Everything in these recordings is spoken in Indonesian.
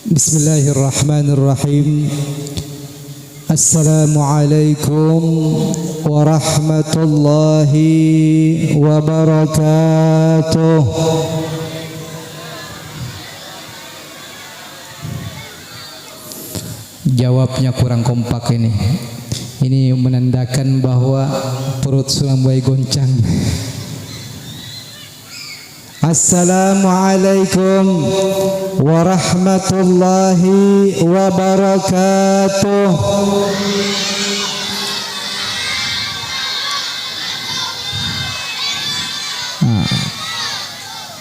Bismillahirrahmanirrahim. Assalamualaikum warahmatullahi wabarakatuh. Jawabnya kurang kompak ini. Ini menandakan bahwa perut sudah mulai goncang. Assalamualaikum warahmatullahi wabarakatuh.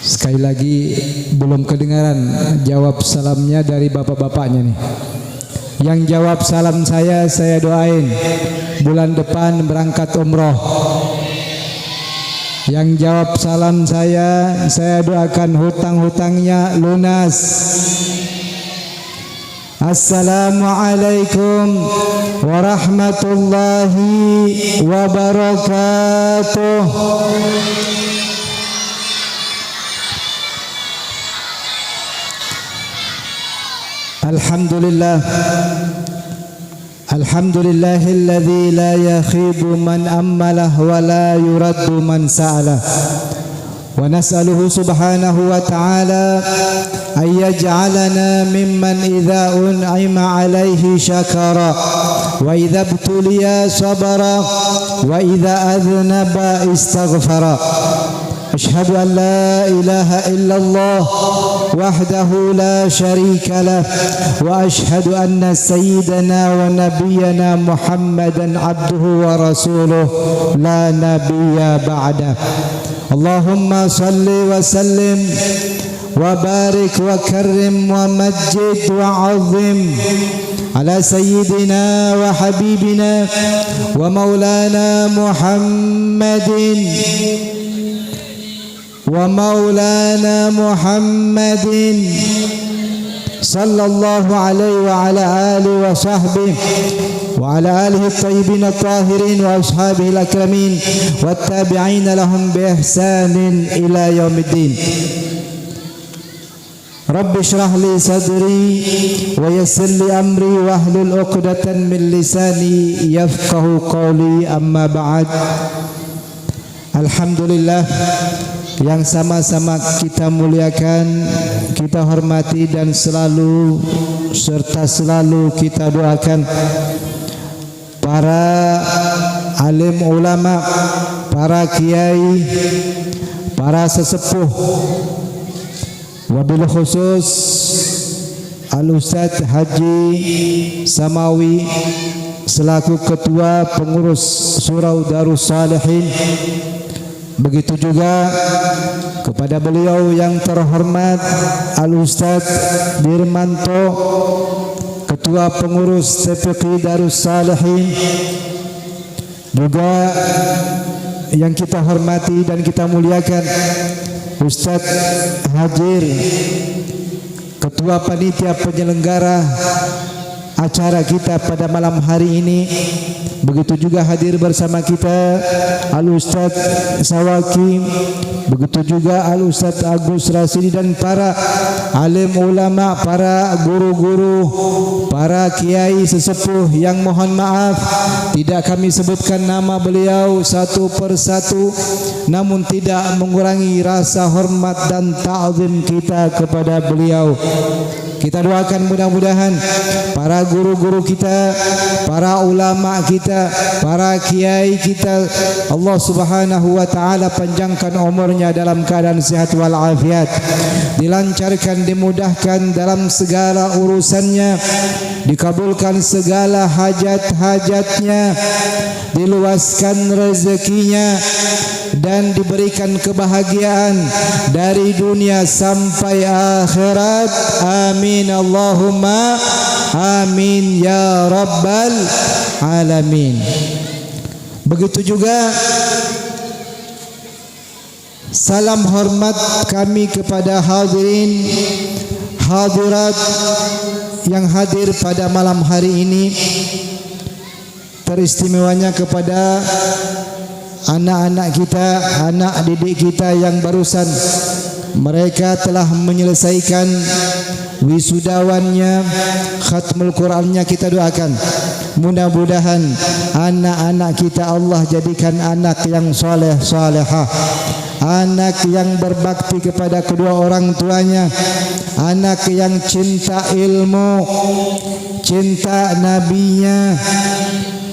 Sekali lagi belum kedengaran jawab salamnya dari bapak-bapaknya nih. Yang jawab salam saya doain bulan depan berangkat umroh. Yang jawab salam saya doakan hutang-hutangnya lunas. Assalamualaikum warahmatullahi wabarakatuh. Alhamdulillah. Alhamdulillahilladzi la yakhibu man ammalah wa la yuraddu man sa'alah. Wa nas'aluhu subhanahu wa ta'ala an yaj'alana mimman idza un'ima 'alaihi syakara wa idza ibtuliya sabara wa idza adhnaba istaghfara. Asyhadu an la ilaha illallah wahdahu la syarika lah wa asyhadu anna sayyidana wa nabiyyana Muhammadan abduhu wa rasuluh la nabiyya ba'dah. Allahumma salli wa sallim wa barik wa karrim wa majjid wa azim ala sayyidina wa habibina wa maulana Muhammadin wa maulana Muhammadin sallallahu alaihi wa ala alihi wa sahbihi wa ala alihi at-tayyibin at-tahirin wa ashabihi al-akramin wat-tabi'in lahum bi ihsanin ila yaumiddin. Rabbi shrah li sadri wa yassir li amri wa hlul 'uqdatan min lisani yafqahu qawli, amma ba'd. Alhamdulillah, yang sama-sama kita muliakan, kita hormati dan selalu serta selalu kita doakan para alim ulama, para kiai, para sesepuh, wabil khusus Al-Ustadz Haji Samawi selaku ketua pengurus Surau Darus Salihin. Begitu juga kepada beliau yang terhormat Al-Ustadz Dirmanto, ketua pengurus TPQ Darus Salihin, juga yang kita hormati dan kita muliakan Ustadz Hajir, ketua panitia penyelenggara acara kita pada malam hari ini. Begitu juga hadir bersama kita Al-Ustadz Sawaki, begitu juga Al-Ustadz Agus Rasidi dan para alim ulama, para guru-guru, para kiai sesepuh yang mohon maaf tidak kami sebutkan nama beliau satu persatu, namun tidak mengurangi rasa hormat dan ta'zim kita kepada beliau. Kita doakan mudah-mudahan para guru-guru kita, para ulama kita, para kiai kita, Allah Subhanahu wa taala panjangkan umurnya dalam keadaan sehat wal afiat, dilancarkan, dimudahkan dalam segala urusannya, dikabulkan segala hajat-hajatnya, diluaskan rezekinya dan diberikan kebahagiaan dari dunia sampai akhirat. Amin Allahumma amin ya rabbal alamin. Begitu juga salam hormat kami kepada hadirin hadirat yang hadir pada malam hari ini, teristimewanya kepada anak-anak kita, anak didik kita yang barusan mereka telah menyelesaikan wisudawannya, khatmul Qur'annya. Kita doakan mudah-mudahan anak-anak kita Allah jadikan anak yang soleh solehah, anak yang berbakti kepada kedua orang tuanya, anak yang cinta ilmu, cinta nabinya.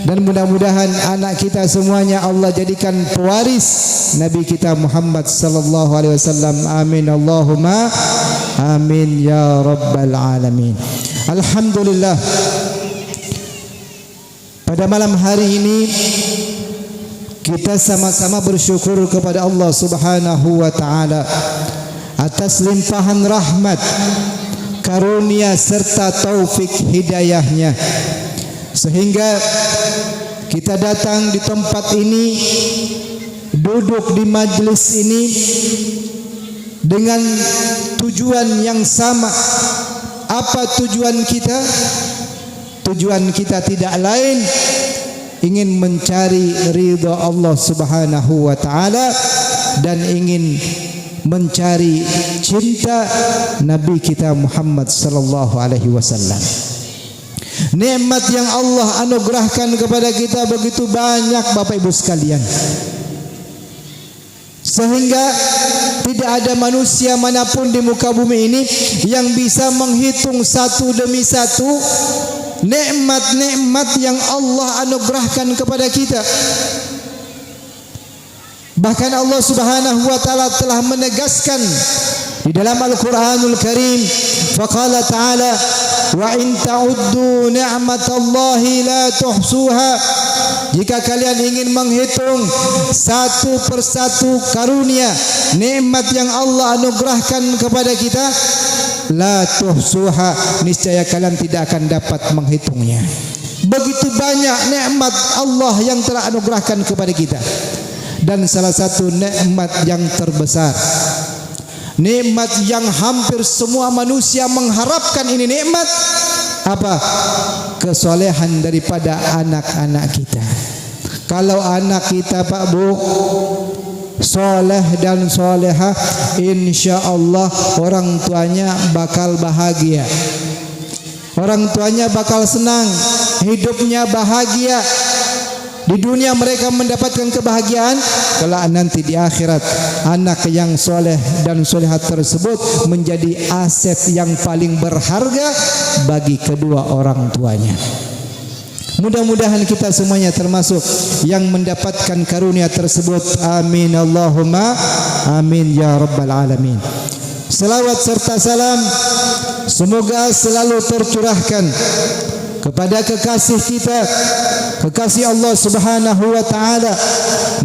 Dan mudah-mudahan anak kita semuanya Allah jadikan pewaris Nabi kita Muhammad sallallahu alaihi wasallam. Amin Allahumma amin ya rabbal alamin. Alhamdulillah, pada malam hari ini kita sama-sama bersyukur kepada Allah Subhanahu wa taala atas limpahan rahmat, karunia serta taufik hidayahnya, sehingga kita datang di tempat ini, duduk di majlis ini dengan tujuan yang sama. Apa tujuan kita? Tujuan kita tidak lain ingin mencari ridha Allah Subhanahu wa taala dan ingin mencari cinta Nabi kita Muhammad sallallahu alaihi wasallam. Nikmat yang Allah anugerahkan kepada kita begitu banyak Bapak Ibu sekalian, sehingga tidak ada manusia manapun di muka bumi ini yang bisa menghitung satu demi satu nikmat-nikmat yang Allah anugerahkan kepada kita. Bahkan Allah Subhanahu wa taala telah menegaskan di dalam Al-Qur'anul Karim, faqala ta'ala wa in ta'uddu ni'matallahi la tuhsuha. Jika kalian ingin menghitung satu persatu karunia nikmat yang Allah anugerahkan kepada kita, la tuhsuha, niscaya kalian tidak akan dapat menghitungnya. Begitu banyak nikmat Allah yang telah anugerahkan kepada kita. Dan salah satu nikmat yang terbesar, nikmat yang hampir semua manusia mengharapkan ini nikmat apa? Kesolehan daripada anak-anak kita. Kalau anak kita Pak Bu soleh dan solehah, insya Allah orang tuanya bakal bahagia, orang tuanya bakal senang, hidupnya bahagia. Di dunia mereka mendapatkan kebahagiaan, kalau nanti di akhirat anak yang soleh dan solehat tersebut menjadi aset yang paling berharga bagi kedua orang tuanya. Mudah-mudahan kita semuanya termasuk yang mendapatkan karunia tersebut. Amin Allahumma amin ya rabbal alamin. Selawat serta salam semoga selalu tercurahkan kepada kekasih kita, kekasih Allah Subhanahu wa taala,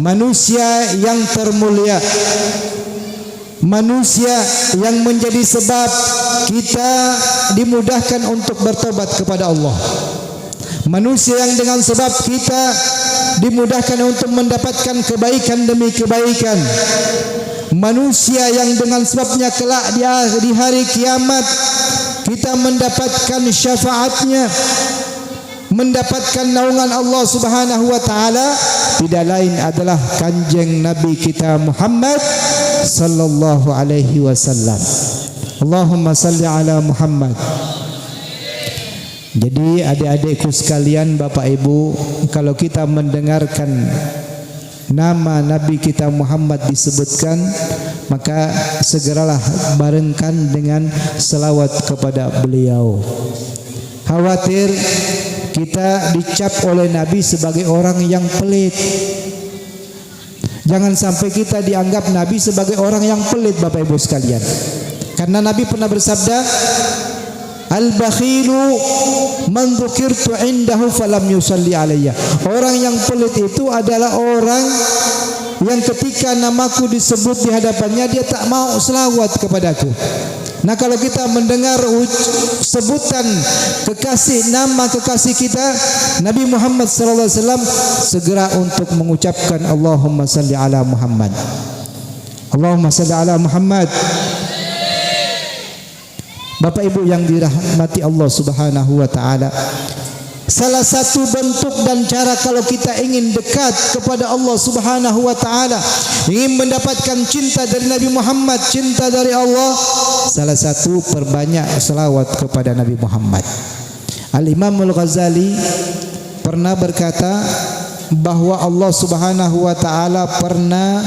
manusia yang termulia, manusia yang menjadi sebab kita dimudahkan untuk bertobat kepada Allah, manusia yang dengan sebab kita dimudahkan untuk mendapatkan kebaikan demi kebaikan, manusia yang dengan sebabnya kelak di hari kiamat kita mendapatkan syafaatnya, mendapatkan naungan Allah Subhanahu wa taala, tidak lain adalah kanjeng Nabi kita Muhammad sallallahu alaihi wasallam. Allahumma salli ala Muhammad. Jadi adik-adikku sekalian, Bapak Ibu, kalau kita mendengarkan nama Nabi kita Muhammad disebutkan, maka segeralah barengkan dengan selawat kepada beliau. Khawatir kita dicap oleh Nabi sebagai orang yang pelit. Jangan sampai kita dianggap Nabi sebagai orang yang pelit Bapak Ibu sekalian. Karena Nabi pernah bersabda, al-bakhilu man dzukirtu indahu falam yusalli alayya. Orang yang pelit itu adalah orang yang ketika namaku disebut di hadapannya dia tak mau selawat kepadaku. Nah, kalau kita mendengar sebutan kekasih, nama kekasih kita Nabi Muhammad sallallahu alaihi wasallam, segera untuk mengucapkan Allahumma salli ala Muhammad. Allahumma salli ala Muhammad. Bapak Ibu yang dirahmati Allah Subhanahu wa taala, salah satu bentuk dan cara kalau kita ingin dekat kepada Allah Subhanahu wa taala, ingin mendapatkan cinta dari Nabi Muhammad, cinta dari Allah, salah satu perbanyak selawat kepada Nabi Muhammad. Al-Imam Al-Ghazali pernah berkata bahwa Allah Subhanahu wa taala pernah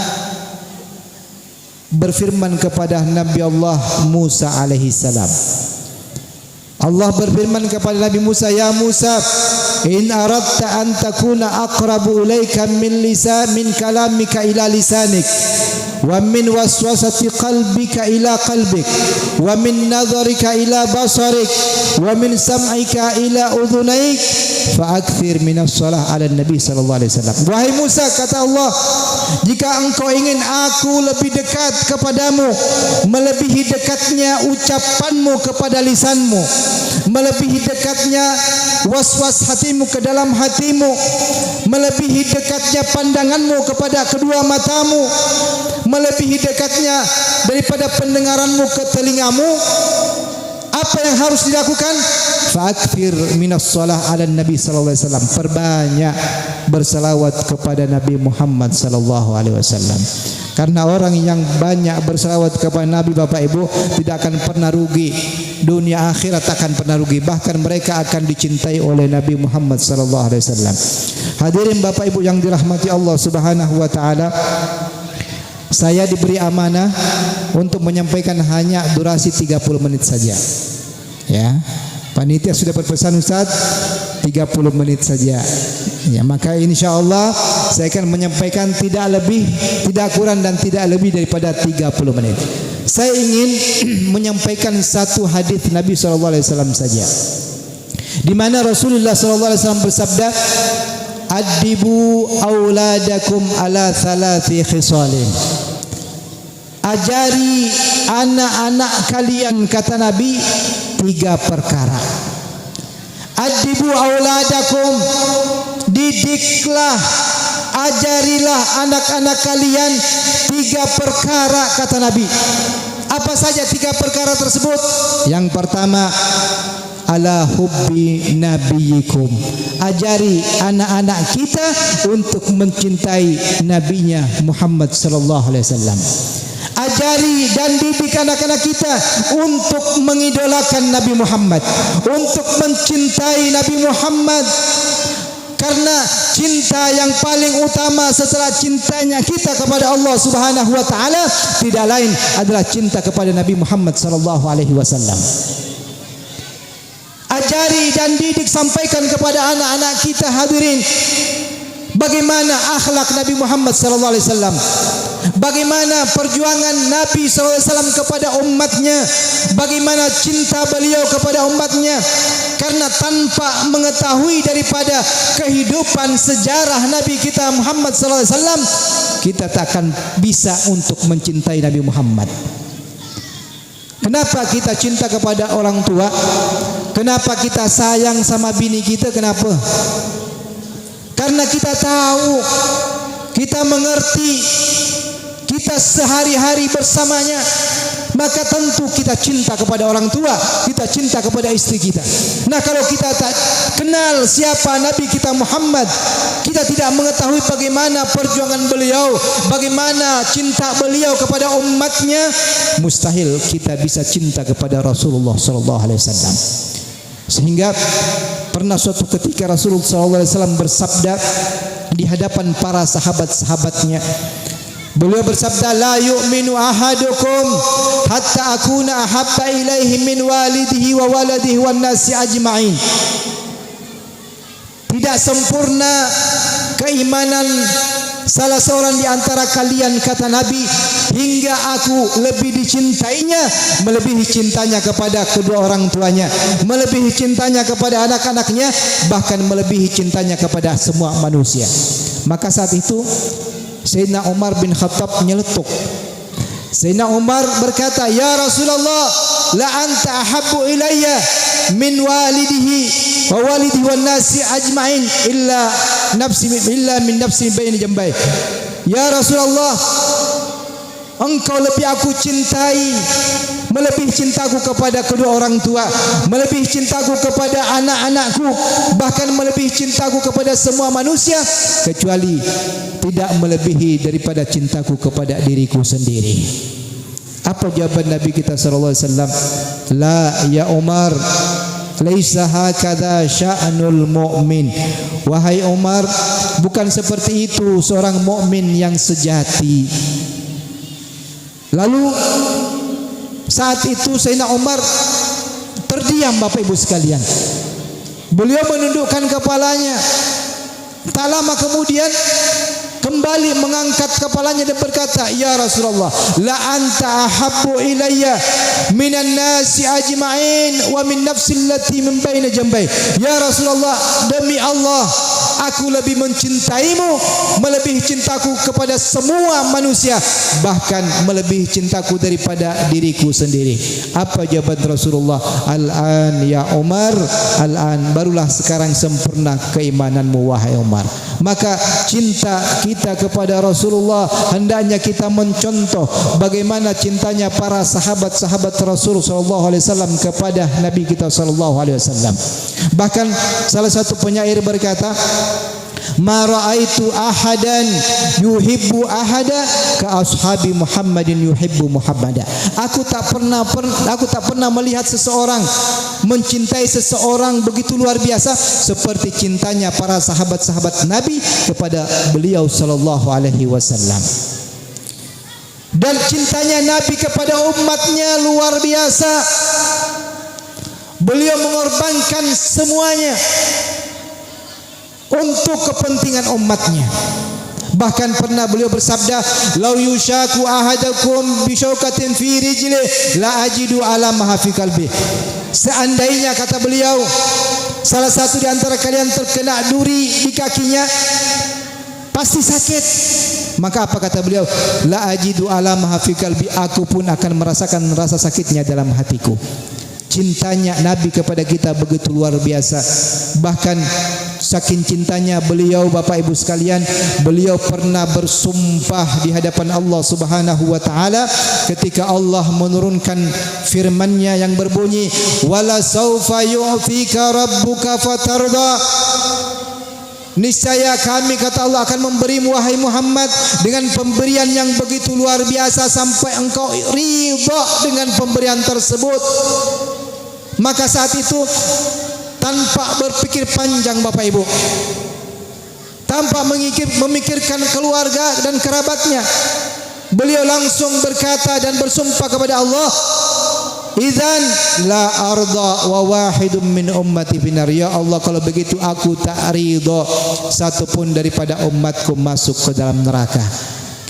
berfirman kepada Nabi Allah Musa alaihi salam. Allah berfirman kepada Nabi Musa, "Ya Musa, in aradta an takuna aqrabu ilaika min kalamika ila lisanik, wa min waswasati qalbika ila qalbik, wa min nadharika ila basarik, wa min sam'ika ila udhunaik, fa'akthir minas salah ala Nabi sallallahu alaihi wasallam." Wahai Musa, kata Allah, jika engkau ingin aku lebih dekat kepadamu, melebihi dekatnya ucapanmu kepada lisanmu, melebihi dekatnya waswas hatimu ke dalam hatimu, melebihi dekatnya pandanganmu kepada kedua matamu, melebihi dekatnya daripada pendengaranmu ke telingamu, apa yang harus dilakukan? Fa'akthir minas salah ala Nabi sallallahu alaihi wasallam. Perbanyak berselawat kepada Nabi Muhammad sallallahu alaihi wasallam. Karena orang yang banyak berselawat kepada Nabi, Bapak Ibu, tidak akan pernah rugi. Dunia akhirat akan pernah rugi. Bahkan mereka akan dicintai oleh Nabi Muhammad sallallahu alaihi wasallam. Hadirin Bapak Ibu yang dirahmati Allah Subhanahu wa taala, saya diberi amanah untuk menyampaikan hanya durasi 30 menit saja. Ya. Panitia sudah berpesan, Ustaz, 30 menit saja. Ya, maka insyaallah saya akan menyampaikan tidak lebih, tidak kurang dan tidak lebih daripada 30 menit. Saya ingin menyampaikan satu hadis Nabi sallallahu alaihi wasallam saja, di mana Rasulullah sallallahu alaihi wasallam bersabda, "Adibu auladakum ala thalathi khisalin." Ajari anak-anak kalian, kata Nabi, 3 perkara. Adibu auladakum, didiklah, ajarilah anak-anak kalian 3 perkara, kata Nabi. Apa saja 3 perkara tersebut? Yang pertama, ala hubbi nabiyikum. Ajari anak-anak kita untuk mencintai nabinya Muhammad sallallahu alaihi wasallam. Ajari dan didik anak-anak kita untuk mengidolakan Nabi Muhammad, untuk mencintai Nabi Muhammad. Karena cinta yang paling utama setelah cintanya kita kepada Allah Subhanahu wa taala tidak lain adalah cinta kepada Nabi Muhammad sallallahu alaihi wasallam. Ajari dan didik, sampaikan kepada anak-anak kita, hadirin, bagaimana akhlak Nabi Muhammad sallallahu alaihi wasallam, bagaimana perjuangan Nabi sallallahu alaihi wasallam kepada umatnya, bagaimana cinta beliau kepada umatnya. Karena tanpa mengetahui daripada kehidupan sejarah Nabi kita Muhammad sallallahu alaihi wasallam, kita tak akan bisa untuk mencintai Nabi Muhammad. Kenapa kita cinta kepada orang tua? Kenapa kita sayang sama bini kita? Kenapa? Karena kita tahu, kita mengerti, kita sehari-hari bersamanya, maka tentu kita cinta kepada orang tua, kita cinta kepada istri kita. Nah, kalau kita tak kenal siapa Nabi kita Muhammad, kita tidak mengetahui bagaimana perjuangan beliau, bagaimana cinta beliau kepada umatnya, mustahil kita bisa cinta kepada Rasulullah sallallahu alaihi wasallam. Sehingga pernah suatu ketika Rasulullah sallallahu alaihi wasallam bersabda di hadapan para sahabat-sahabatnya, beliau bersabda, "La yu'minu ahadukum hatta akuna ahabba ilaihi min walidihi wa waladihi wan nasi ajma'in." Tidak sempurna keimanan salah seorang di antara kalian, kata Nabi, hingga aku lebih dicintainya, melebihi cintanya kepada kedua orang tuanya, melebihi cintanya kepada anak-anaknya, bahkan melebihi cintanya kepada semua manusia. Maka saat itu Sayyidina Umar bin Khattab nyeletuk. Sayyidina Umar berkata, "Ya Rasulullah, la anta ahabbu ilayya min walidihi wa walidihi wan nasi ajma'in illa min nafsi baini jambai." Ya Rasulullah, engkau lebih aku cintai melebihi cintaku kepada kedua orang tua, melebihi cintaku kepada anak-anakku, bahkan melebihi cintaku kepada semua manusia, kecuali tidak melebihi daripada cintaku kepada diriku sendiri. Apa jawaban Nabi kita sallallahu alaihi wasallam? La ya Umar, laisa hakadha sya'nul mu'min. Wahai Umar, bukan seperti itu seorang mukmin yang sejati. Lalu saat itu Sayyidina Umar terdiam, Bapak Ibu sekalian. Beliau menundukkan kepalanya. Tak lama kemudian kembali mengangkat kepalanya dan berkata, ya Rasulullah, la anta ahabbu ilayya minan nasi ajma'in wa min nafsi allati min baina jambai. Ya Rasulullah, demi Allah, aku lebih mencintaimu melebihi cintaku kepada semua manusia, bahkan melebihi cintaku daripada diriku sendiri. Apa jawaban Rasulullah? Al-an ya Umar, al-an, barulah sekarang sempurna keimananmu wahai Umar. Maka cinta kita kepada Rasulullah hendaknya kita mencontoh bagaimana cintanya para sahabat-sahabat Rasul sallallahu alaihi wasallam kepada Nabi kita sallallahu alaihi wasallam. Bahkan salah satu penyair berkata, ma ra'aitu ahadan yuhibbu ahada ka ashabi Muhammadin yuhibbu Muhammada. Aku tak pernah melihat seseorang mencintai seseorang begitu luar biasa seperti cintanya para sahabat-sahabat Nabi kepada beliau sallallahu alaihi wasallam. Dan cintanya Nabi kepada umatnya luar biasa. Beliau mengorbankan semuanya untuk kepentingan umatnya. Bahkan pernah beliau bersabda, lau yushaku ahadakum bisyaukatin fi rijli la ajidu ala mahafi kalbi. Seandainya, kata beliau, salah satu di antara kalian terkena duri di kakinya, pasti sakit. Maka apa kata beliau? La ajidu ala mahafi kalbi, aku pun akan merasakan rasa sakitnya dalam hatiku. Cintanya Nabi kepada kita begitu luar biasa. Bahkan saking cintanya beliau, Bapak Ibu sekalian, beliau pernah bersumpah di hadapan Allah Subhanahu wa taala ketika Allah menurunkan firman-Nya yang berbunyi, wala saufa yu'tika rabbuka fatarda. Niscaya kami, kata Allah, akan memberimu wahai Muhammad dengan pemberian yang begitu luar biasa sampai engkau ridha dengan pemberian tersebut. Maka saat itu tanpa berpikir panjang, Bapak Ibu, tanpa memikirkan keluarga dan kerabatnya, beliau langsung berkata dan bersumpah kepada Allah, idzan la arda wa wahidun min ummati finar. Ya Allah, kalau begitu aku tak ridha satupun daripada umatku masuk ke dalam neraka.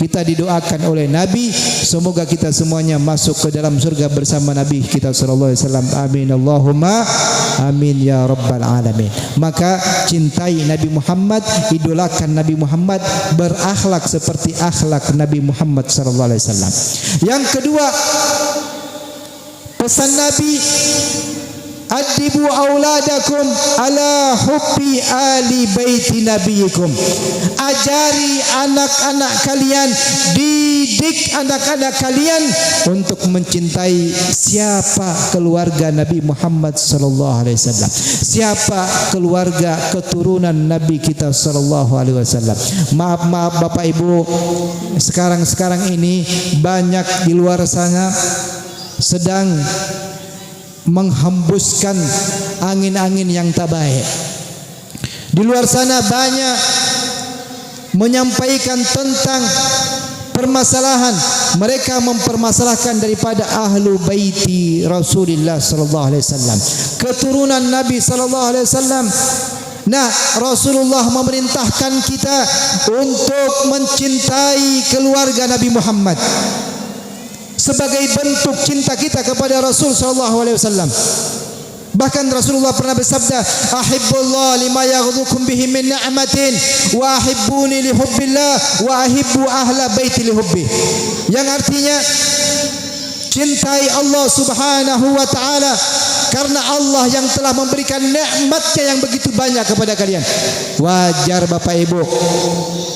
Kita didoakan oleh Nabi, semoga kita semuanya masuk ke dalam surga bersama Nabi kita sallallahu alaihi wasallam. Amin Allahumma amin ya rabbal alamin. Maka cintai Nabi Muhammad, idolakan Nabi Muhammad, berakhlak seperti akhlak Nabi Muhammad sallallahu alaihi wasallam. Yang kedua, pesan Nabi, adibu auladakum ala hubbi ali baiti nabiyikum. Ajari anak-anak kalian, didik anak-anak kalian untuk mencintai siapa keluarga Nabi Muhammad sallallahu alaihi wasallam, siapa keluarga keturunan Nabi kita sallallahu alaihi wasallam. Maaf Bapak Ibu, sekarang ini banyak di luar sana sedang menghembuskan angin-angin yang tak baik. Di luar sana banyak menyampaikan tentang permasalahan, mereka mempermasalahkan daripada ahlu baiti Rasulullah sallallahu alaihi wasallam, keturunan Nabi sallallahu alaihi wasallam. Nah, Rasulullah memerintahkan kita untuk mencintai keluarga Nabi Muhammad sebagai bentuk cinta kita kepada Rasul sallallahu alaihi wasallam. Bahkan Rasulullah pernah bersabda, ahibbullah lima yaghdukum bihi min ni'matin wa ahibbuni li hubbillah wa ahibbu ahla baiti li hubbi. Yang artinya, cintai Allah Subhanahu wa taala karena Allah yang telah memberikan nikmatnya yang begitu banyak kepada kalian. Wajar Bapak Ibu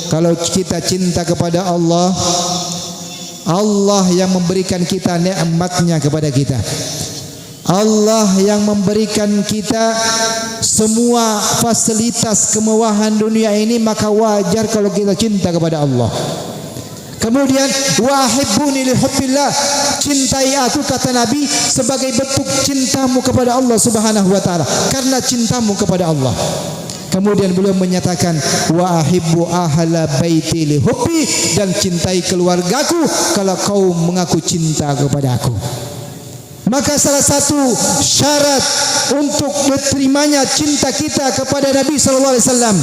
kalau kita cinta kepada Allah, Allah yang memberikan kita nikmatnya kepada kita. Allah yang memberikan kita semua fasilitas kemewahan dunia ini, maka wajar kalau kita cinta kepada Allah. Kemudian wa ahibbuni li hubbillah, cintai aku kata Nabi sebagai bentuk cintamu kepada Allah Subhanahu wa taala, karena cintamu kepada Allah. Kemudian beliau menyatakan wa ahibbu ahla baiti li hubbi, dan cintai keluargaku kalau kau mengaku cinta kepada aku. Maka salah satu syarat untuk diterimanya cinta kita kepada Nabi sallallahu alaihi wasallam,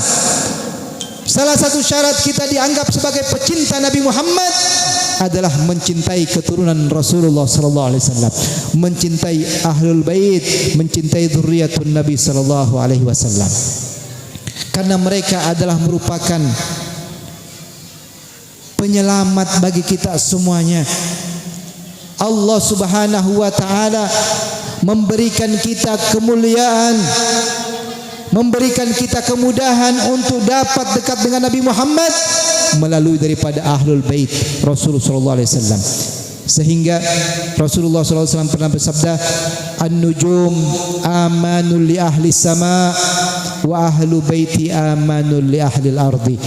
salah satu syarat kita dianggap sebagai pecinta Nabi Muhammad adalah mencintai keturunan Rasulullah sallallahu alaihi wasallam, mencintai ahlul bait, mencintai dzurriyyatun Nabi sallallahu alaihi wasallam. Karena mereka adalah merupakan penyelamat bagi kita semuanya. Allah Subhanahu wa taala memberikan kita kemuliaan, memberikan kita kemudahan untuk dapat dekat dengan Nabi Muhammad melalui daripada ahlul bait Rasulullah sallallahu alaihi wasallam. Sehingga Rasulullah sallallahu alaihi wasallam pernah bersabda, "An-nujum amanul li ahli sama wa ahlu baiti amanul li ahli al-ardi."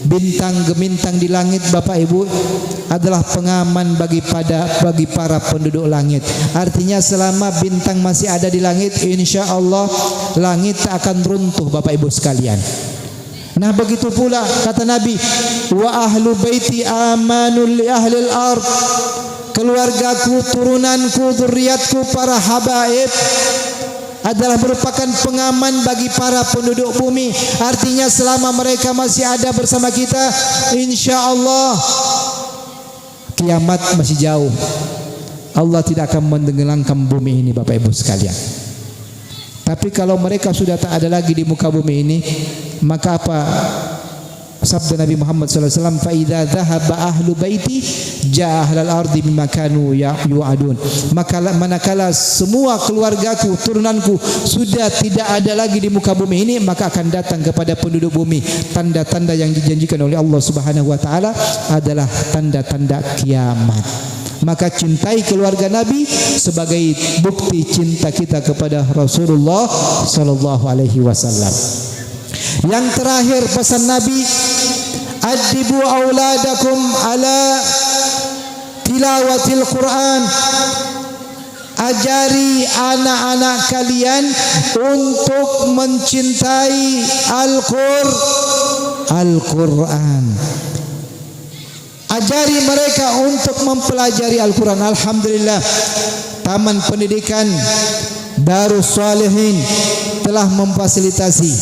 Bintang gemintang di langit Bapak Ibu adalah pengaman bagi para penduduk langit. Artinya selama bintang masih ada di langit, insya Allah langit tak akan runtuh Bapak Ibu sekalian. Nah begitu pula kata Nabi, wa ahlu baiti amanul li ahlil ard, keluargaku, turunanku, dzurriyyatku, para habaib adalah merupakan pengaman bagi para penduduk bumi. Artinya selama mereka masih ada bersama kita, insya Allah kiamat masih jauh. Allah tidak akan menenggelamkan bumi ini Bapak Ibu sekalian. Tapi kalau mereka sudah tak ada lagi di muka bumi ini, maka apa sabda Nabi Muhammad SAW, fa idza dhahaba ahlu baiti jaa ahlal ardi bima kanu yu'adun. Maka manakala semua keluargaku, turunanku sudah tidak ada lagi di muka bumi ini, maka akan datang kepada penduduk bumi tanda-tanda yang dijanjikan oleh Allah Subhanahu wa taala adalah tanda-tanda kiamat. Maka cintai keluarga Nabi sebagai bukti cinta kita kepada Rasulullah sallallahu alaihi wasallam. Yang terakhir pesan Nabi, adibu auladakum ala tilawatil Quran. Ajari anak-anak kalian untuk mencintai Al-Quran. Ajari mereka untuk mempelajari Al-Quran. Alhamdulillah, Taman Pendidikan Darus Salihin telah memfasilitasi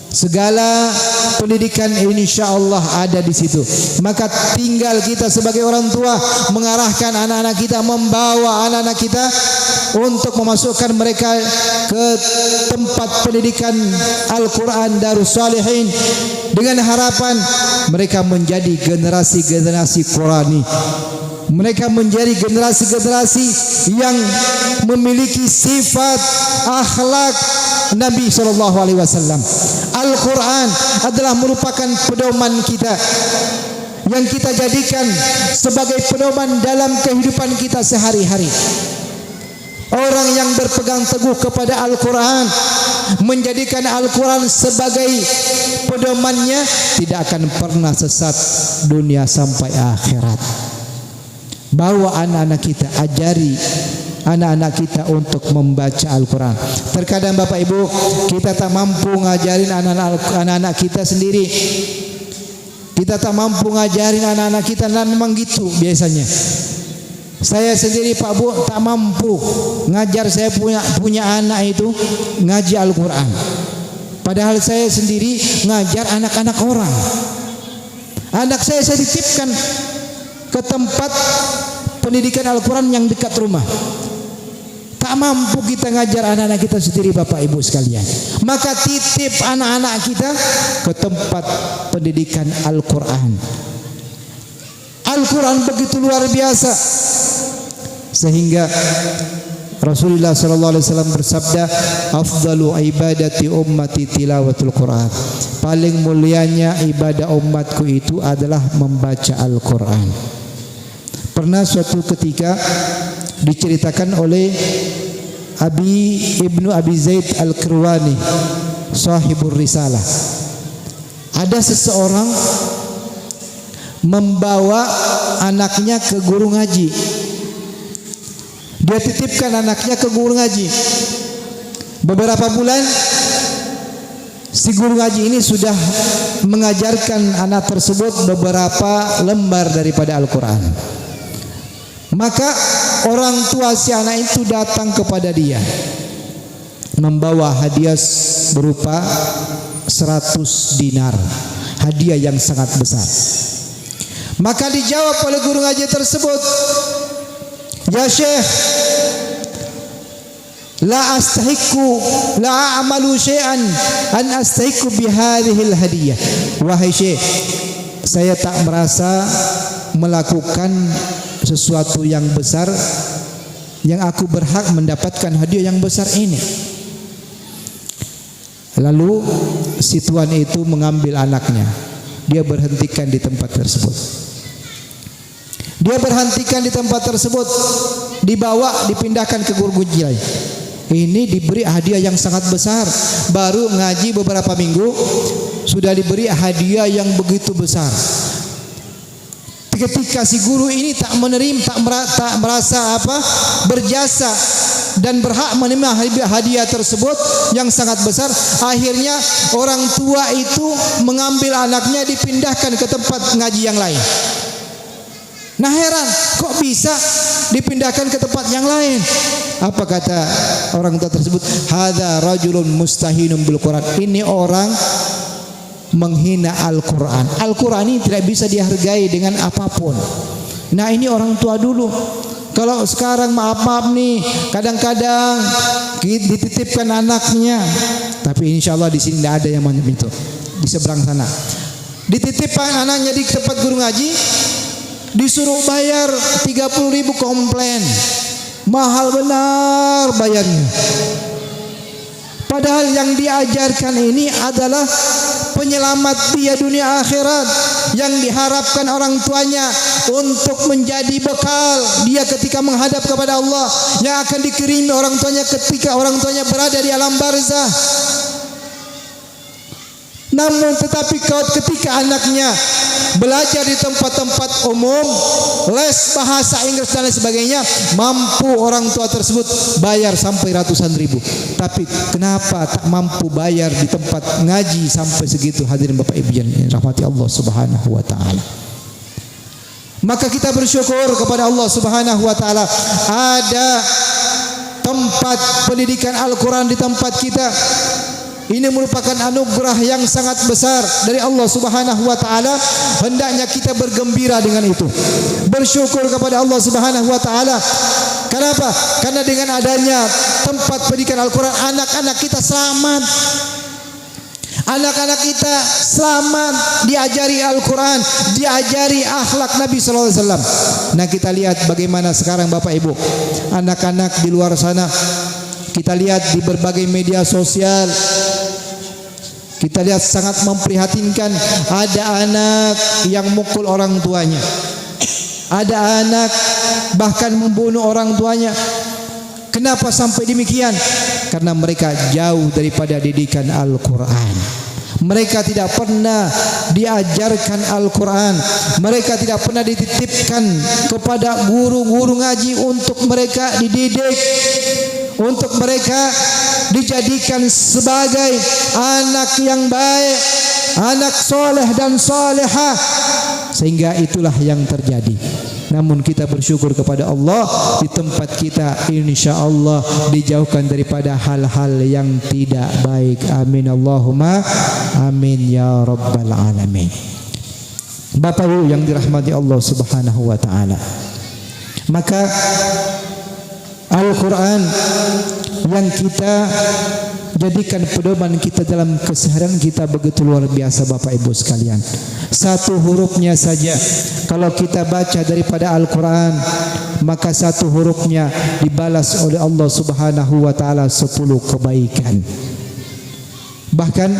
segala pendidikan, insya Allah ada di situ. Maka tinggal kita sebagai orang tua mengarahkan anak-anak kita, membawa anak-anak kita untuk memasukkan mereka ke tempat pendidikan Al-Quran Darus Salihin, dengan harapan mereka menjadi generasi-generasi Qurani. Mereka menjadi generasi-generasi yang memiliki sifat akhlak Nabi SAW. Al-Quran adalah merupakan pedoman kita yang kita jadikan sebagai pedoman dalam kehidupan kita sehari-hari. Orang yang berpegang teguh kepada Al-Quran, menjadikan Al-Quran sebagai pedomannya, tidak akan pernah sesat dunia sampai akhirat. Bawa anak-anak kita, ajari anak-anak kita untuk membaca Al-Quran. Terkadang Bapak Ibu kita tak mampu ngajarin anak-anak kita sendiri. Kita tak mampu ngajarin anak-anak kita, dan memang gitu biasanya. Saya sendiri Pak Bu tak mampu ngajar saya punya anak itu ngaji Al-Quran. Padahal saya sendiri ngajar anak-anak orang. Anak saya titipkan ke tempat pendidikan Al-Quran yang dekat rumah. Tak mampu kita ngajar anak-anak kita sendiri Bapak Ibu sekalian. Maka titip anak-anak kita ke tempat pendidikan Al-Quran. Al-Quran begitu luar biasa, sehingga Rasulullah SAW bersabda, afdalu ibadati ummati tilawatul Quran. Paling mulianya ibadah umatku itu adalah membaca Al-Quran. Pernah suatu ketika diceritakan oleh Ibnu Abi Zaid Al-Qirwani, sahibur risalah. Ada seseorang membawa anaknya ke guru ngaji. Dia titipkan anaknya ke guru ngaji. Beberapa bulan si guru ngaji ini sudah mengajarkan anak tersebut beberapa lembar daripada Al-Quran. Maka orang tua si anak itu datang kepada dia membawa hadiah berupa 100 dinar, hadiah yang sangat besar. Maka dijawab oleh guru ngaji tersebut, "Ya Syekh, la a'malu syai'an an astahiqu bihadhil hadiyah." Wahai Syekh, saya tak merasa melakukan sesuatu yang besar yang aku berhak mendapatkan hadiah yang besar ini. Lalu si tuan itu mengambil anaknya, dia berhentikan di tempat tersebut. Dibawa, dipindahkan ke guru ngaji. Ini diberi hadiah yang sangat besar. Baru ngaji beberapa minggu sudah diberi hadiah yang begitu besar. Ketika si guru ini tak merasa berjasa dan berhak menerima hadiah tersebut yang sangat besar, akhirnya orang tua itu mengambil anaknya dipindahkan ke tempat ngaji yang lain. Nah heran, kok bisa dipindahkan ke tempat yang lain? Apa kata orang tua tersebut? Hadza rajulun mustahinun bil Quran. Ini orang menghina Al-Quran. Al-Quran ini tidak bisa dihargai dengan apapun. Nah ini orang tua dulu. Kalau sekarang maaf nih, kadang-kadang dititipkan anaknya, tapi insya Allah di sini tidak ada yang macam itu. Di seberang sana dititipkan anaknya di tempat guru ngaji, disuruh bayar 30.000 komplain, mahal benar bayarnya. Padahal yang diajarkan ini adalah penyelamat dia dunia akhirat, yang diharapkan orang tuanya untuk menjadi bekal dia ketika menghadap kepada Allah, yang akan dikirimi orang tuanya ketika orang tuanya berada di alam barzah. Namun tetapi ketika anaknya belajar di tempat-tempat umum, les bahasa Inggris dan lain sebagainya, mampu orang tua tersebut bayar sampai ratusan ribu. Tapi kenapa tak mampu bayar di tempat ngaji sampai segitu? Hadirin Bapak Ibu yang dirahmati Allah Subhanahu wa taala. Maka kita bersyukur kepada Allah Subhanahu wa taala ada tempat pendidikan Al-Quran di tempat kita. Ini merupakan anugerah yang sangat besar dari Allah Subhanahu wa taala. Hendaknya kita bergembira dengan itu. Bersyukur kepada Allah Subhanahu wa taala. Kenapa? Karena dengan adanya tempat pendidikan Al-Quran, anak-anak kita selamat. Anak-anak kita selamat, diajari Al-Quran, diajari akhlak Nabi sallallahu alaihi wasallam. Nah, kita lihat bagaimana sekarang Bapak Ibu, anak-anak di luar sana, kita lihat di berbagai media sosial, kita lihat sangat memprihatinkan. Ada anak yang mukul orang tuanya, ada anak bahkan membunuh orang tuanya. Kenapa sampai demikian? Karena mereka jauh daripada didikan Al-Quran. Mereka tidak pernah diajarkan Al-Quran. Mereka tidak pernah dititipkan kepada guru-guru ngaji untuk mereka dididik, untuk mereka dijadikan sebagai anak yang baik, anak soleh dan solehah. Sehingga itulah yang terjadi. Namun kita bersyukur kepada Allah, di tempat kita insya Allah dijauhkan daripada hal-hal yang tidak baik. Amin Allahumma amin ya rabbal alamin. Bapak Ibu yang dirahmati Allah Subhanahu wa taala, maka Al-Quran yang kita jadikan pedoman kita dalam keseharian kita begitu luar biasa Bapak Ibu sekalian. Satu hurufnya saja kalau kita baca daripada Al-Quran, maka satu hurufnya dibalas oleh Allah Subhanahu wa taala 10 kebaikan. Bahkan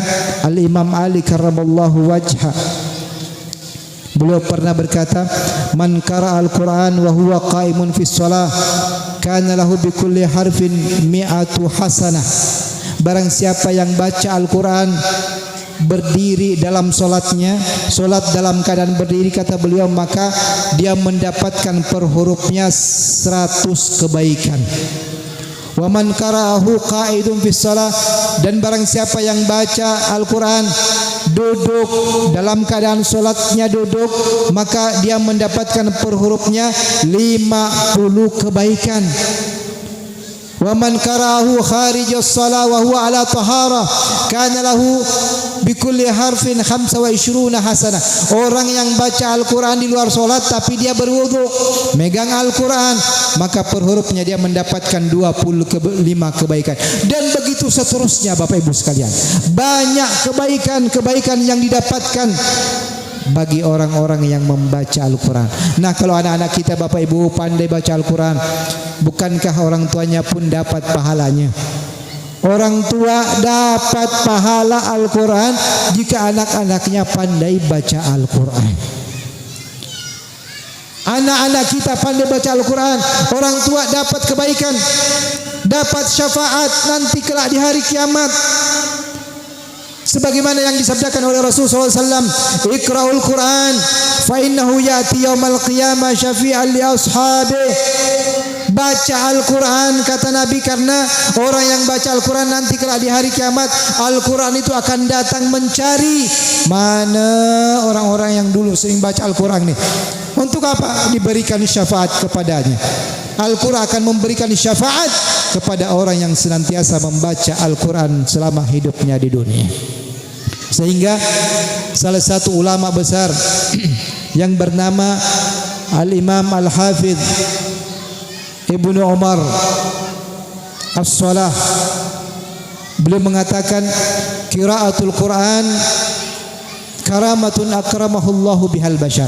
Al-Imam Ali karramallahu wajha Beliau pernah berkata, "Man qara'al Qur'an wa huwa qa'imun fis shalah, kana lahu bi kulli harfin mi'atu hasanah." Barang siapa yang baca Al-Qur'an berdiri dalam solatnya, solat dalam keadaan berdiri, kata beliau, maka dia mendapatkan per hurufnya 100 kebaikan. Wa man qara'ahu qa'idun fis shalah, dan barang siapa yang baca Al-Qur'an duduk dalam keadaan solatnya duduk, maka dia mendapatkan per hurufnya 50 kebaikan. Wa man qara'ahu kharijus shalah wa huwa ala taharah, kana lahu bikulli harfin 25 hasanah. Orang yang baca Al-Quran di luar solat tapi dia berwudu, megang Al-Quran, maka per hurufnya dia mendapatkan 25 kebaikan. Dan begitu seterusnya Bapak Ibu sekalian. Banyak kebaikan-kebaikan yang didapatkan bagi orang-orang yang membaca Al-Quran. Nah, kalau anak-anak kita Bapak Ibu pandai baca Al-Quran, bukankah orang tuanya pun dapat pahalanya? Orang tua dapat pahala Al-Quran jika anak-anaknya pandai baca Al-Quran. Anak-anak kita pandai baca Al-Quran, orang tua dapat kebaikan, dapat syafaat nanti kelak di hari kiamat. Sebagaimana yang disabdakan oleh Rasulullah SAW, "Iqra'ul Quran, fa innahu ya'ti yaumal qiyamah syafi'an li ashabihi." Baca Al-Quran, kata Nabi, karena orang yang baca Al-Quran nanti kelak di hari kiamat, Al-Quran itu akan datang mencari mana orang-orang yang dulu sering baca Al-Quran nih. Untuk apa? Diberikan syafaat kepadanya. Al-Quran akan memberikan syafaat kepada orang yang senantiasa membaca Al-Quran selama hidupnya di dunia. Sehingga salah satu ulama besar yang bernama Al-Imam Al-Hafidh Ibnu Umar As-Salah, beliau mengatakan, qiraatul Quran karamatun akramahullahu bihal bashar.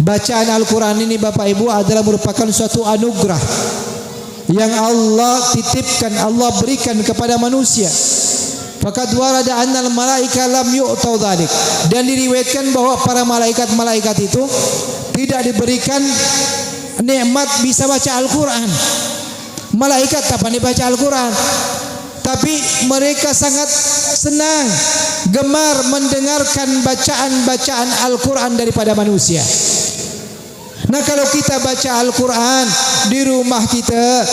Bacaan Al-Quran ini Bapak Ibu adalah merupakan suatu anugerah yang Allah titipkan, Allah berikan kepada manusia. Faqad warada annal malaika lam yu'tau dzalik, dan diriwayatkan bahwa para malaikat-malaikat itu tidak diberikan nikmat bisa baca Al-Quran. Malaikat tak pandai baca Al-Quran, tapi mereka sangat senang, gemar mendengarkan bacaan-bacaan Al-Quran daripada manusia. Nah, kalau kita baca Al-Quran di rumah kita,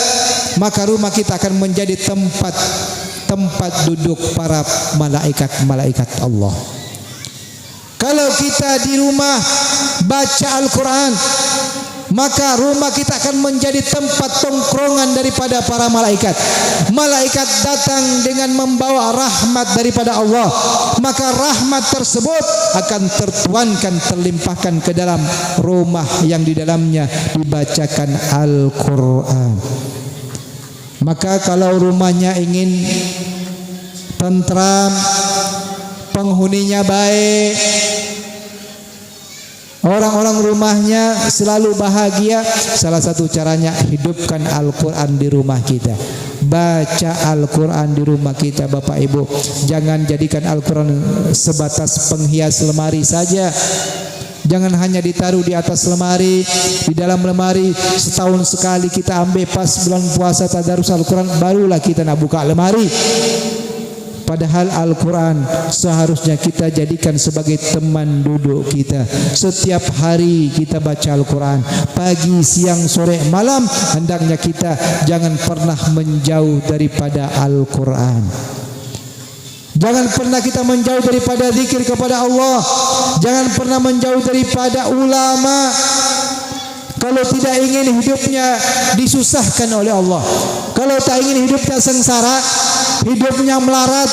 maka rumah kita akan menjadi tempat duduk para malaikat-malaikat Allah. Kalau kita di rumah baca Al-Quran, maka rumah kita akan menjadi tempat tongkrongan daripada para malaikat. Malaikat datang dengan membawa rahmat daripada Allah, maka rahmat tersebut akan tertuankan, terlimpahkan ke dalam rumah yang di dalamnya dibacakan Al-Quran. Maka kalau rumahnya ingin tentram, penghuninya baik, orang-orang rumahnya selalu bahagia, salah satu caranya hidupkan Al-Quran di rumah kita. Baca Al-Quran di rumah kita Bapak Ibu. Jangan jadikan Al-Quran sebatas penghias lemari saja. Jangan hanya ditaruh di atas lemari, di dalam lemari. Setahun sekali kita ambil pas bulan puasa tadarus Al-Quran, barulah kita nak buka lemari. Padahal Al-Quran seharusnya kita jadikan sebagai teman duduk kita. Setiap hari kita baca Al-Quran, pagi, siang, sore, malam. Hendaknya kita jangan pernah menjauh daripada Al-Quran. Jangan pernah kita menjauh daripada zikir kepada Allah. Jangan pernah menjauh daripada ulama. Kalau tidak ingin hidupnya disusahkan oleh Allah, kalau tak ingin hidupnya sengsara, hidupnya melarat,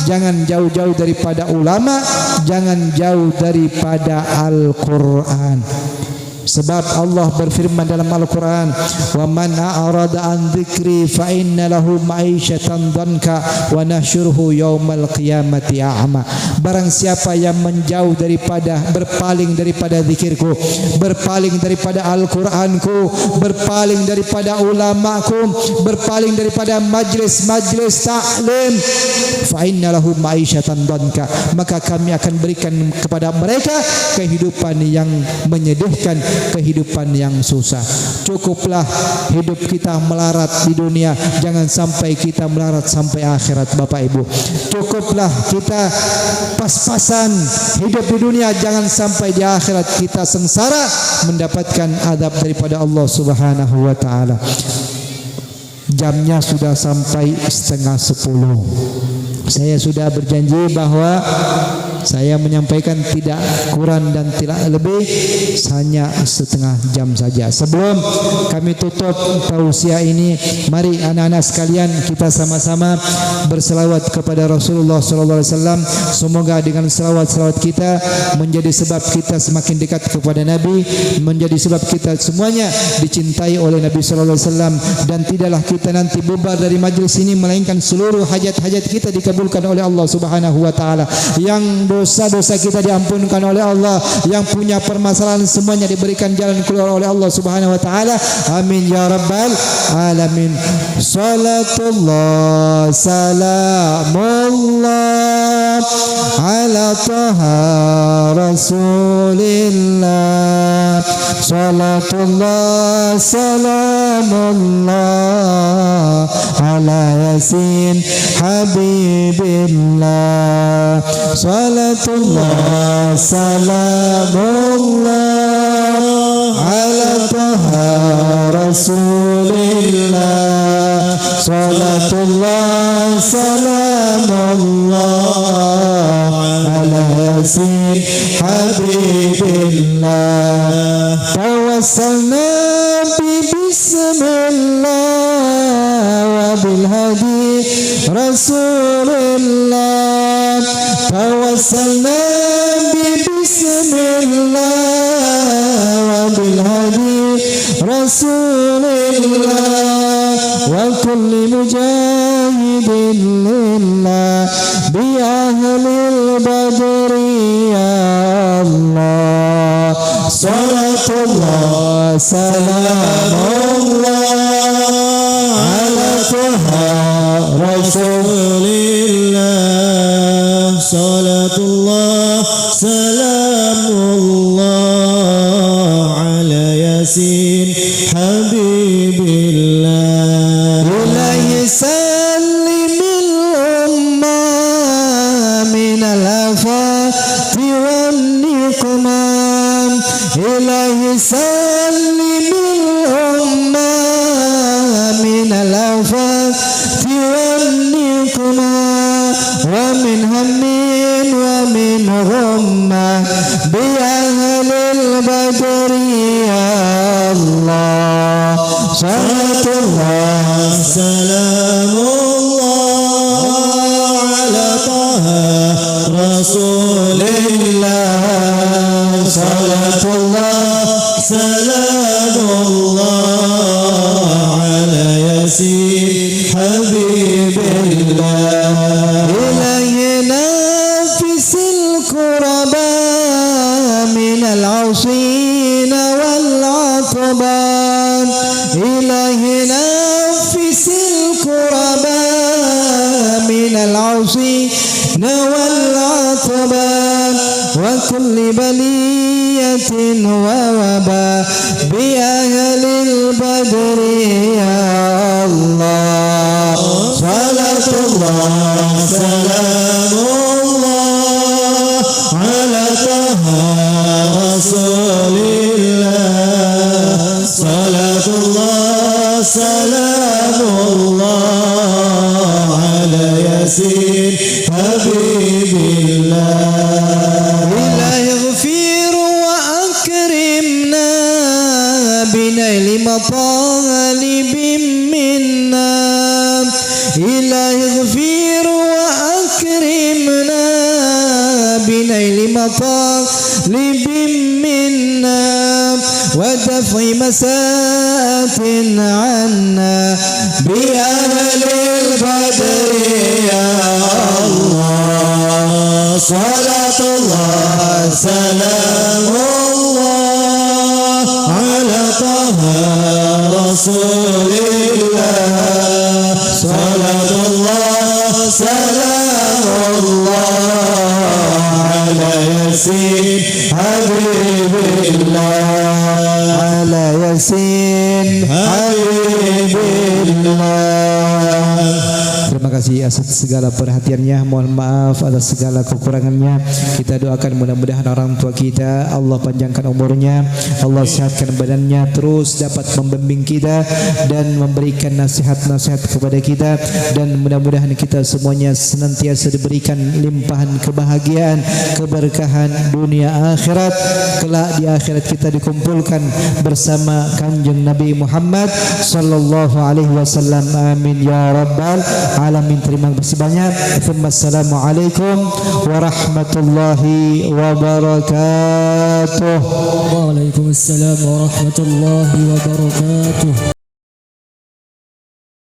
jangan jauh-jauh daripada ulama, jangan jauh daripada Al-Quran. Sebab Allah berfirman dalam Al-Quran, wa man a'rada an dzikri fa inna lahu ma'isyatan dhanka wa nahsyuruhu yaumal qiyamati a'ma. Barang siapa yang menjauh daripada, berpaling daripada zikirku, berpaling daripada Al-Quranku, berpaling daripada ulamaku, berpaling daripada majlis-majlis taklim, fa inna lahu ma'isyatan dhanka, maka kami akan berikan kepada mereka kehidupan yang menyedihkan, kehidupan yang susah. Cukuplah hidup kita melarat di dunia, jangan sampai kita melarat sampai akhirat Bapak Ibu. Cukuplah kita pas-pasan hidup di dunia, jangan sampai di akhirat kita sengsara mendapatkan adab daripada Allah Subhanahu wa taala. Jamnya sudah sampai 9:30. Saya sudah berjanji bahwa saya menyampaikan tidak kurang dan tidak lebih, hanya setengah jam saja. Sebelum kami tutup tausiah ini, mari anak-anak sekalian kita sama-sama berselawat kepada Rasulullah SAW. Semoga dengan selawat-selawat kita menjadi sebab kita semakin dekat kepada Nabi, menjadi sebab kita semuanya dicintai oleh Nabi SAW, dan tidaklah kita nanti bubar dari majlis ini melainkan seluruh hajat-hajat kita dikabulkan oleh Allah Subhanahu wa taala, yang dosa-dosa kita diampunkan oleh Allah, yang punya permasalahan semuanya diberikan jalan keluar oleh Allah Subhanahu wa taala. Amin ya rabbal alamin. Salatullah salamullah ala taha rasulillah. Salatullah salamullah ala yasin habibillah. Salatullah salamullah ala taha rasulillah. Salatullah salamullah ala yasin habibillah. Tawassalna bismillah wa bil hadi rasulillah. Tawassalna bismillah wa bil hadi rasulillah. Wa kulli mujahidin lillah bi ahlil badri ya Allah. Salatullah salamullah ala taha rasulillah. Salatullah salamullah ala yasin habibillah. Ilahi sallimil ummah minal afati wan niqman. Ilahi sallimil ummah minal afati wan niqman wa min hammin wa min ghammah bi ahlil badri ya Allah. Salatullah salamullah ala taha rasulillah. Salatullah salamullah ala yasin habibillah. Ilahi nafisil kuraba minal ausin wal atban. Ilahi nafisil kuraba minal ausin wal atban wa kulli baliyatin wa waba bi ahlil badri ya Allah. Salatullah salamullah ala taha rasulillah. Salatullah salamullah ala yasin habibillah. Ilahi ighfir wa akrimna binaili matalibin minna مساءة عنا بأهل البدر يا الله صلاة الله سلام الله على طه رسول الله صلاة الله سلام الله على ياسين حبيب الله على ياسين حبيب الله. Terima kasih atas segala perhatiannya. Mohon maaf atas segala kekurangannya. Kita doakan mudah-mudahan orang tua kita Allah panjangkan umurnya, Allah sehatkan badannya, terus dapat membimbing kita dan memberikan nasihat-nasihat kepada kita, dan mudah-mudahan kita semuanya senantiasa diberikan limpahan kebahagiaan, keberkahan dunia akhirat. Kelak di akhirat kita dikumpulkan bersama Kanjeng Nabi Muhammad sallallahu alaihi wasallam. Amin ya rabbal alamin. Terima kasih banyak. Assalamualaikum warahmatullahi wabarakatuh. Waalaikumsalam warahmatullahi wabarakatuh.